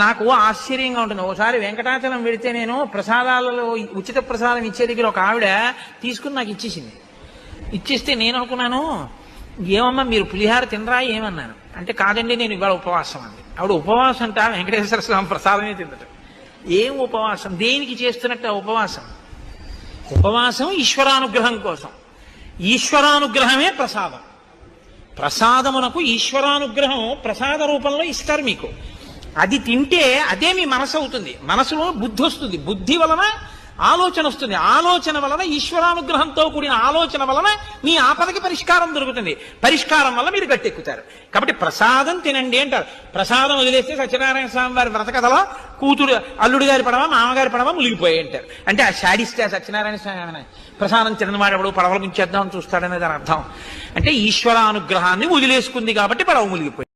నాకు ఆశ్చర్యంగా ఉంటుంది. ఒకసారి వెంకటాచలం వెళితే నేను ప్రసాదాలలో ఉచిత ప్రసాదం ఇచ్చే దగ్గర ఒక ఆవిడ తీసుకుని నాకు ఇచ్చేసింది. ఇచ్చేస్తే నేను అనుకున్నాను, ఏమమ్మా మీరు పులిహార తినరా ఏమన్నాను. అంటే కాదండి నేను ఇవాళ ఉపవాసం అంది. ఆవిడ ఉపవాసం అంట వెంకటేశ్వర స్వామి ప్రసాదమే తిందట. ఏం ఉపవాసం, దేనికి చేస్తున్నట్టు ఉపవాసం? ఉపవాసం ఈశ్వరానుగ్రహం కోసం. ఈశ్వరానుగ్రహమే ప్రసాదం. ప్రసాదమునకు ఈశ్వరానుగ్రహం ప్రసాద రూపంలో ఇస్తారు మీకు. అది తింటే అదే మీ మనసు అవుతుంది. మనసులో బుద్ధి వస్తుంది, బుద్ధి వలన ఆలోచన వస్తుంది, ఆలోచన వలన ఈశ్వరానుగ్రహంతో కూడిన ఆలోచన వలన మీ ఆపదకి పరిష్కారం దొరుకుతుంది, పరిష్కారం వల్ల మీరు గట్టెక్కుతారు. కాబట్టి ప్రసాదం తినండి అంటారు. ప్రసాదం వదిలేస్తే సత్యనారాయణ స్వామి వారి వ్రతకథలో కూతురు అల్లుడి గారి పడవ మామగారి పడవ మునిగిపోయి అంటారు. అంటే ఆ శాడిస్తే సత్యనారాయణ స్వామి ప్రసాదం తినవాడెవడు పడవలు ముంచేద్దామని చూస్తాడనే దాని అర్థం. అంటే ఈశ్వరానుగ్రహాన్ని వదిలేసుకుంది కాబట్టి పడవ మునిగిపోయి.